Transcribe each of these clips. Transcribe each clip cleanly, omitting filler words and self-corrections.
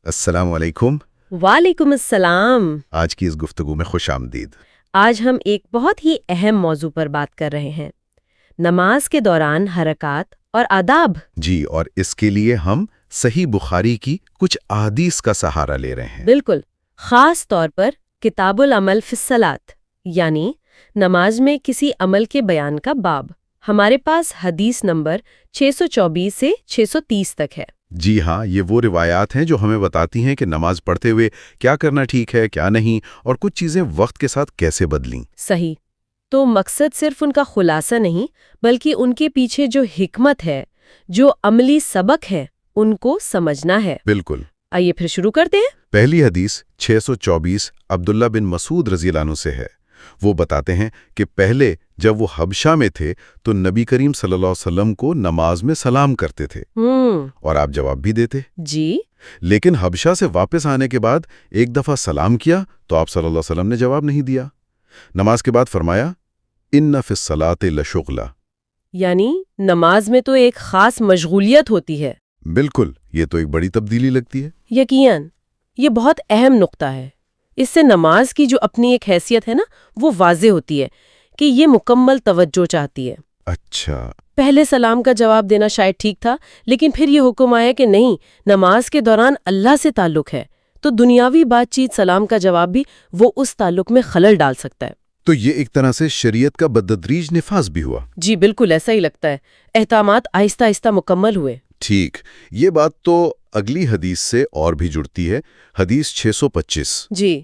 السلام علیکم۔ وعلیکم السلام۔ آج کی اس گفتگو میں خوش آمدید۔ آج ہم ایک بہت ہی اہم موضوع پر بات کر رہے ہیں، نماز کے دوران حرکات اور آداب۔ جی، اور اس کے لیے ہم صحیح بخاری کی کچھ احادیث کا سہارا لے رہے ہیں۔ بالکل، خاص طور پر کتاب العمل فی الصلاۃ، یعنی نماز میں کسی عمل کے بیان کا باب۔ ہمارے پاس حدیث نمبر 624 سے 630 تک ہے۔ جی ہاں، یہ وہ روایات ہیں جو ہمیں بتاتی ہیں کہ نماز پڑھتے ہوئے کیا کرنا ٹھیک ہے، کیا نہیں، اور کچھ چیزیں وقت کے ساتھ کیسے بدلیں۔ صحیح۔ تو مقصد صرف ان کا خلاصہ نہیں، بلکہ ان کے پیچھے جو حکمت ہے، جو عملی سبق ہے، ان کو سمجھنا ہے۔ بالکل۔ آئیے پھر شروع کرتے ہیں۔ پہلی حدیث 624 عبداللہ بن مسعود رضی اللہ عنہ سے ہے۔ وہ بتاتے ہیں کہ پہلے جب وہ حبشہ میں تھے تو نبی کریم صلی اللہ علیہ وسلم کو نماز میں سلام کرتے تھے اور آپ جواب بھی دیتے۔ جی۔ لیکن حبشہ سے واپس آنے کے بعد ایک دفعہ سلام کیا تو آپ صلی اللہ علیہ وسلم نے جواب نہیں دیا۔ نماز کے بعد فرمایا ان فی الصلاۃ لشغلہ، یعنی نماز میں تو ایک خاص مشغولیت ہوتی ہے۔ بالکل، یہ تو ایک بڑی تبدیلی لگتی ہے۔ یقیناً یہ بہت اہم نقطہ ہے۔ اس سے نماز کی جو اپنی ایک حیثیت ہے نا، وہ واضح ہوتی ہے کہ یہ مکمل توجہ چاہتی ہے۔ اچھا۔ پہلے سلام کا جواب دینا شاید ٹھیک تھا، لیکن پھر یہ حکم آیا کہ نہیں، نماز کے دوران اللہ سے تعلق ہے، تو دنیاوی بات چیت سلام کا جواب بھی وہ اس تعلق میں خلل ڈال سکتا ہے۔ تو یہ ایک طرح سے شریعت کا بتدریج نفاذ بھی ہوا۔ جی بالکل ایسا ہی لگتا ہے۔ احکامات آہستہ آہستہ مکمل ہوئے۔ ٹھیک، یہ بات تو اگلی حدیث سے اور بھی جڑتی ہے۔ حدیث 625 جی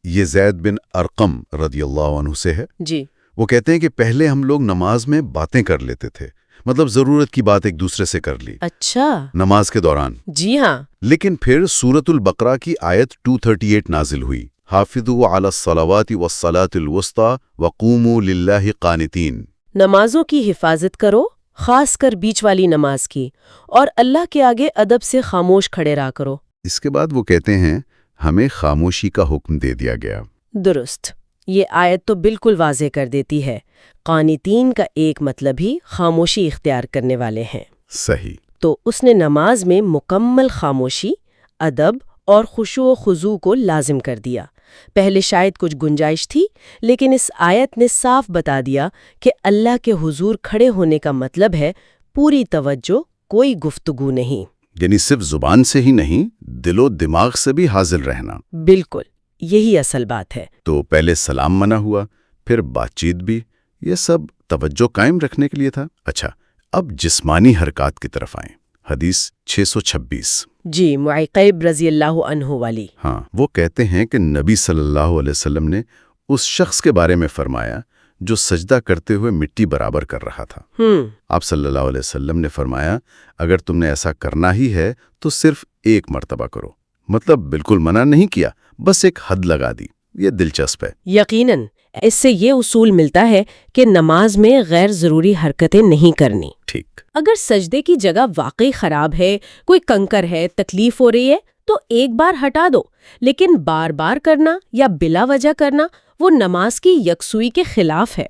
یہ زید بن ارقم رضی اللہ عنہ سے ہے۔ جی۔ وہ کہتے ہیں کہ پہلے ہم لوگ نماز میں باتیں کر لیتے تھے، مطلب ضرورت کی بات ایک دوسرے سے کر لی اچھا۔ نماز کے دوران۔ جی ہاں۔ لیکن پھر سورۃ البقرہ کی آیت 238 نازل ہوئی، حافظوا علی الصلوات والصلاۃ الوسطی وقوموا للہ قانتین۔ نمازوں کی حفاظت کرو، خاص کر بیچ والی نماز کی، اور اللہ کے آگے ادب سے خاموش کھڑے رہا کرو۔ اس کے بعد وہ کہتے ہیں ہمیں خاموشی کا حکم دے دیا گیا۔ درست۔ یہ آیت تو بالکل واضح کر دیتی ہے، قانتین کا ایک مطلب ہی خاموشی اختیار کرنے والے ہیں۔ صحیح۔ تو اس نے نماز میں مکمل خاموشی، ادب اور خشوع و خضوع کو لازم کر دیا۔ پہلے شاید کچھ گنجائش تھی، لیکن اس آیت نے صاف بتا دیا کہ اللہ کے حضور کھڑے ہونے کا مطلب ہے پوری توجہ، کوئی گفتگو نہیں۔ یعنی صرف زبان سے ہی نہیں، دل و دماغ سے بھی حاضر رہنا۔ بالکل، یہی اصل بات ہے۔ تو پہلے سلام منع ہوا، پھر بات چیت بھی، یہ سب توجہ قائم رکھنے کے لیے تھا۔ اچھا، اب جسمانی حرکات کی طرف آئیں۔ حدیث 626 جی، معقیب رضی اللہ عنہ والی۔ ہاں، وہ کہتے ہیں کہ نبی صلی اللہ علیہ وسلم نے اس شخص کے بارے میں فرمایا جو سجدہ کرتے ہوئے مٹی برابر کر رہا تھا۔ آپ صلی اللہ علیہ وسلم نے فرمایا اگر تم نے ایسا کرنا ہی ہے تو صرف ایک مرتبہ کرو، مطلب بالکل منع نہیں کیا، بس ایک حد لگا دی۔ یہ دلچسپ ہے۔ یقیناً اس سے یہ اصول ملتا ہے کہ نماز میں غیر ضروری حرکتیں نہیں کرنی۔ ٹھیک۔ اگر سجدے کی جگہ واقعی خراب ہے، کوئی کنکر ہے، تکلیف ہو رہی ہے، تو ایک بار ہٹا دو، لیکن بار بار کرنا یا بلا وجہ کرنا وہ نماز کی یکسوئی کے خلاف ہے۔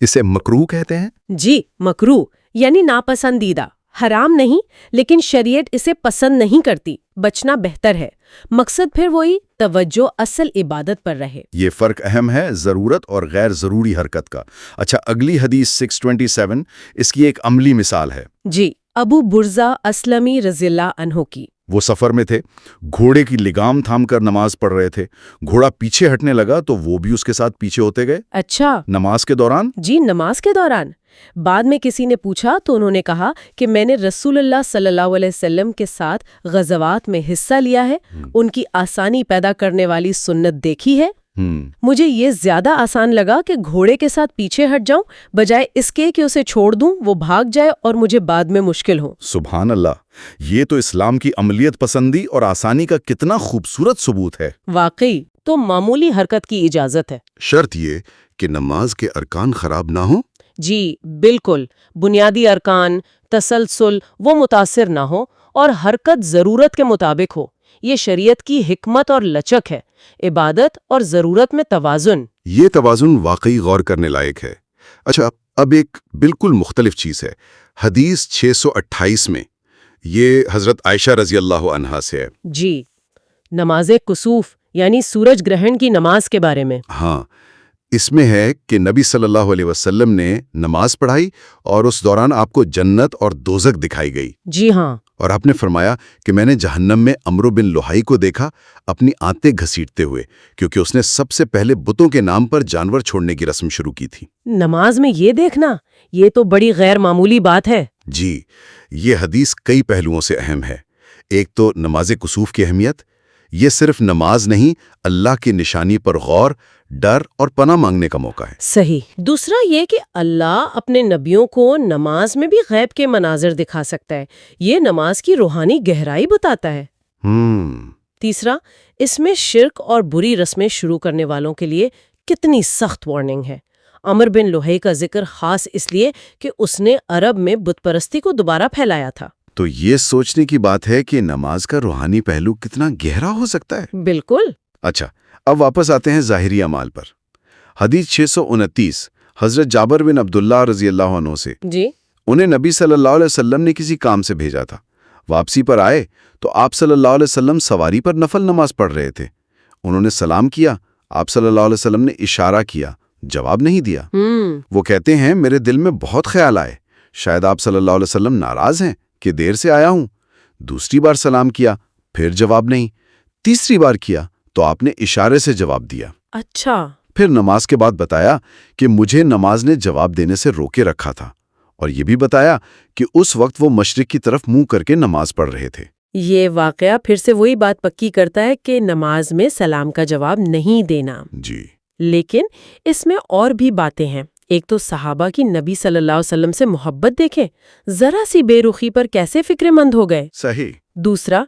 اسے مکروہ کہتے ہیں؟ جی، مکروہ یعنی ناپسندیدہ، حرام نہیں، لیکن شریعت اسے پسند نہیں کرتی، بچنا بہتر ہے۔ مقصد پھر وہی، توجہ اصل عبادت پر رہے۔ یہ فرق اہم ہے ضرورت اور غیر ضروری حرکت کا۔ اچھا، اگلی حدیث 627 اس کی ایک عملی مثال ہے۔ جی، ابو برزہ اسلمی رضی اللہ عنہ کی۔ وہ سفر میں تھے، گھوڑے کی لگام تھام کر نماز پڑھ رہے تھے، گھوڑا پیچھے ہٹنے لگا تو وہ بھی اس کے ساتھ پیچھے ہوتے گئے۔ اچھا۔ نماز کے دوران؟ جی، نماز کے دوران۔ بعد میں کسی نے پوچھا تو انہوں نے کہا کہ میں نے رسول اللہ صلی اللہ علیہ وسلم کے ساتھ غزوات میں حصہ لیا ہے، ان کی آسانی پیدا کرنے والی سنت دیکھی ہے۔ مجھے یہ زیادہ آسان لگا کہ گھوڑے کے ساتھ پیچھے ہٹ جاؤں، بجائے اس کے کہ اسے چھوڑ دوں، وہ بھاگ جائے اور مجھے بعد میں مشکل ہو۔ سبحان اللہ، یہ تو اسلام کی عملیت پسندی اور آسانی کا کتنا خوبصورت ثبوت ہے۔ واقعی، تو معمولی حرکت کی اجازت ہے۔ شرط یہ کہ نماز کے ارکان خراب نہ ہوں۔ جی بالکل، بنیادی ارکان، تسلسل وہ متاثر نہ ہو اور حرکت ضرورت کے مطابق ہو۔ یہ شریعت کی حکمت اور لچک ہے، عبادت اور ضرورت میں توازن۔ یہ توازن واقعی غور کرنے لائق ہے۔ اچھا، اب ایک بالکل مختلف چیز ہے۔ حدیث 628 میں یہ حضرت عائشہ رضی اللہ عنہا سے ہے۔ جی، نماز کسوف یعنی سورج گرہن کی نماز کے بارے میں۔ ہاں، اس میں ہے کہ نبی صلی اللہ علیہ وسلم نے نماز پڑھائی اور اس دوران آپ کو جنت اور دوزخ دکھائی گئی۔ جی ہاں۔ اور آپ نے فرمایا کہ میں نے جہنم میں عمرو بن لوہائی کو دیکھا اپنی آنتیں گھسیٹتے ہوئے، کیونکہ اس نے سب سے پہلے بتوں کے نام پر جانور چھوڑنے کی رسم شروع کی تھی۔ نماز میں یہ دیکھنا، یہ تو بڑی غیر معمولی بات ہے۔ جی، یہ حدیث کئی پہلوؤں سے اہم ہے۔ ایک تو نماز کسوف کی اہمیت، یہ صرف نماز نہیں، اللہ کی نشانی پر غور، ڈر اور پناہ مانگنے کا موقع ہے۔ صحیح۔ دوسرا یہ کہ اللہ اپنے نبیوں کو نماز میں بھی غیب کے مناظر دکھا سکتا ہے، یہ نماز کی روحانی گہرائی بتاتا ہے۔ تیسرا، اس میں شرک اور بری رسمیں شروع کرنے والوں کے لیے کتنی سخت وارننگ ہے۔ عمرو بن لوہئی کا ذکر خاص اس لیے کہ اس نے عرب میں بت پرستی کو دوبارہ پھیلایا تھا۔ تو یہ سوچنے کی بات ہے کہ نماز کا روحانی پہلو کتنا گہرا ہو سکتا ہے۔ بالکل۔ اچھا، اب واپس آتے ہیں ظاہری اعمال پر۔ حدیث 629 حضرت جابر بن عبداللہ رضی اللہ عنہ سے، جی، انہیں نبی صلی اللہ علیہ وسلم نے کسی کام سے بھیجا تھا۔ واپسی پر آئے تو آپ صلی اللہ علیہ وسلم سواری پر نفل نماز پڑھ رہے تھے۔ انہوں نے سلام کیا، آپ صلی اللہ علیہ وسلم نے اشارہ کیا، جواب نہیں دیا۔ وہ کہتے ہیں میرے دل میں بہت خیال آئے، شاید آپ صلی اللہ علیہ وسلم ناراض ہیں کہ دیر سے آیا ہوں۔ دوسری بار سلام کیا، پھر جواب نہیں۔ تیسری بار کیا تو آپ نے اشارے سے جواب دیا۔ اچھا۔ پھر نماز کے بعد بتایا کہ مجھے نماز نے جواب دینے سے روکے رکھا تھا، اور یہ بھی بتایا کہ اس وقت وہ مشرق کی طرف منہ کر کے نماز پڑھ رہے تھے۔ یہ واقعہ پھر سے وہی بات پکی کرتا ہے کہ نماز میں سلام کا جواب نہیں دینا۔ جی، لیکن اس میں اور بھی باتیں ہیں۔ ایک تو صحابہ کی نبی صلی اللہ علیہ وسلم سے محبت دیکھیں، ذرا سی بے رخی پر کیسے فکر مند ہو گئے۔ صحیح۔ دوسرا،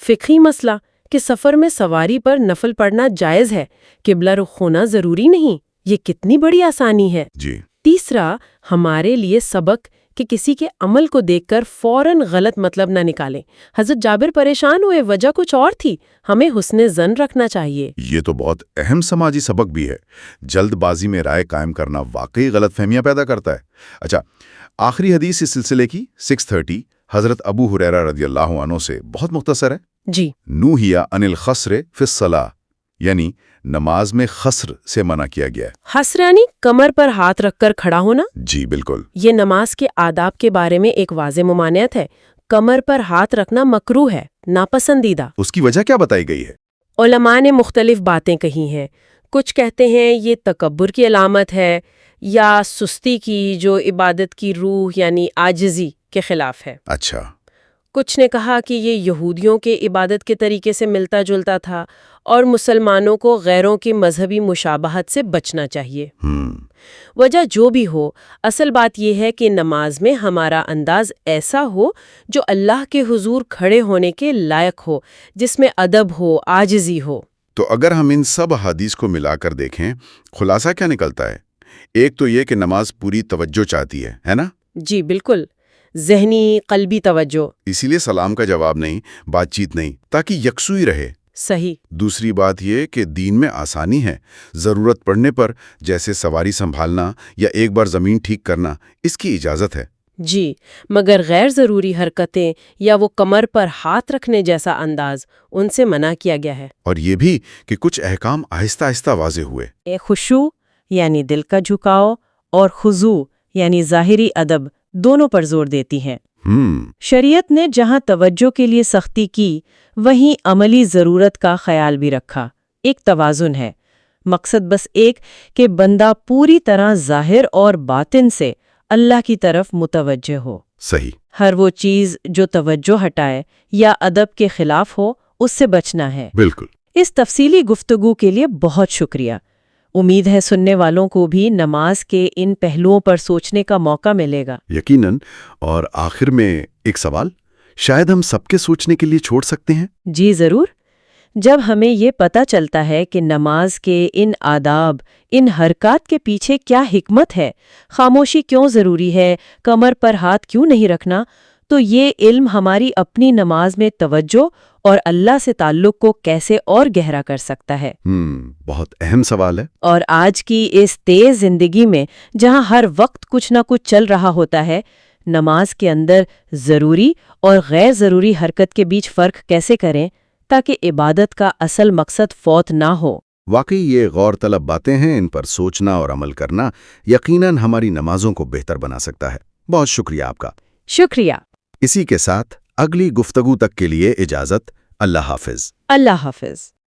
فقہی مسئلہ کہ سفر میں سواری پر نفل پڑھنا جائز ہے، قبلہ رخ ہونا ضروری نہیں، یہ کتنی بڑی آسانی ہے۔ جی، تیسرا، ہمارے لیے سبق کہ کسی کے عمل کو دیکھ کر فوراً غلط مطلب نہ نکالیں۔ حضرت جابر پریشان ہوئے، وجہ کچھ اور تھی، ہمیں حسن ظن رکھنا چاہیے۔ یہ تو بہت اہم سماجی سبق بھی ہے۔ جلد بازی میں رائے قائم کرنا واقعی غلط فہمیاں پیدا کرتا ہے۔ اچھا، آخری حدیث اس سلسلے کی 630 حضرت ابو ہریرہ رضی اللہ عنہ سے، بہت مختصر ہے۔ جی، نوہیا عن الخسر فی الصلاۃ، یعنی نماز میں خسر سے منع کیا گیا ہے۔ حسر یعنی کمر پر ہاتھ رکھ کر کھڑا ہونا۔ جی بالکل۔ یہ نماز کے آداب کے بارے میں ایک واضح ممانعت ہے۔ کمر پر ہاتھ رکھنا مکروہ ہے، ناپسندیدہ۔ اس کی وجہ کیا بتائی گئی ہے؟ علماء نے مختلف باتیں کہی ہیں۔ کچھ کہتے ہیں یہ تکبر کی علامت ہے یا سستی کی، جو عبادت کی روح یعنی عاجزی کے خلاف ہے۔ اچھا۔ کچھ نے کہا کہ یہ یہودیوں کے عبادت کے طریقے سے ملتا جلتا تھا اور مسلمانوں کو غیروں کی مذہبی مشابہت سے بچنا چاہیے۔ وجہ جو بھی ہو، اصل بات یہ ہے کہ نماز میں ہمارا انداز ایسا ہو جو اللہ کے حضور کھڑے ہونے کے لائق ہو، جس میں ادب ہو، عاجزی ہو۔ تو اگر ہم ان سب احادیث کو ملا کر دیکھیں، خلاصہ کیا نکلتا ہے؟ ایک تو یہ کہ نماز پوری توجہ چاہتی ہے نا؟ جی بالکل، ذہنی قلبی توجہ۔ اسی لیے سلام کا جواب نہیں، بات چیت نہیں، تاکہ یکسوئی رہے۔ صحیح۔ دوسری بات یہ کہ دین میں آسانی ہے، ضرورت پڑنے پر جیسے سواری سنبھالنا یا ایک بار زمین ٹھیک کرنا، اس کی اجازت ہے۔ جی، مگر غیر ضروری حرکتیں یا وہ کمر پر ہاتھ رکھنے جیسا انداز، ان سے منع کیا گیا ہے۔ اور یہ بھی کہ کچھ احکام آہستہ آہستہ واضح ہوئے۔ خشوع یعنی دل کا جھکاؤ اور خضوع یعنی ظاہری ادب، دونوں پر زور دیتی ہیں۔ شریعت نے جہاں توجہ کے لیے سختی کی، وہیں عملی ضرورت کا خیال بھی رکھا۔ ایک توازن ہے، مقصد بس ایک کہ بندہ پوری طرح ظاہر اور باطن سے اللہ کی طرف متوجہ ہو۔ صحیح۔ ہر وہ چیز جو توجہ ہٹائے یا ادب کے خلاف ہو، اس سے بچنا ہے۔ بالکل۔ اس تفصیلی گفتگو کے لیے بہت شکریہ۔ امید ہے سننے والوں کو بھی نماز کے ان پہلوؤں پر سوچنے کا موقع ملے گا۔ یقیناً۔ اور آخر میں ایک سوال، شاید ہم سب کے سوچنے کے لیے چھوڑ سکتے ہیں؟ جی ضرور۔ جب ہمیں یہ پتہ چلتا ہے کہ نماز کے ان آداب، ان حرکات کے پیچھے کیا حکمت ہے، خاموشی کیوں ضروری ہے، کمر پر ہاتھ کیوں نہیں رکھنا، تو یہ علم ہماری اپنی نماز میں توجہ اور اللہ سے تعلق کو کیسے اور گہرا کر سکتا ہے۔ بہت اہم سوال ہے۔ اور آج کی اس تیز زندگی میں جہاں ہر وقت کچھ نہ کچھ چل رہا ہوتا ہے، نماز کے اندر ضروری اور غیر ضروری حرکت کے بیچ فرق کیسے کریں، تاکہ عبادت کا اصل مقصد فوت نہ ہو۔ واقعی یہ غور طلب باتیں ہیں، ان پر سوچنا اور عمل کرنا یقیناً ہماری نمازوں کو بہتر بنا سکتا ہے۔ بہت شکریہ آپ کا۔ شکریہ۔ اسی کے ساتھ اگلی گفتگو تک کے لیے اجازت۔ اللہ حافظ۔ اللہ حافظ۔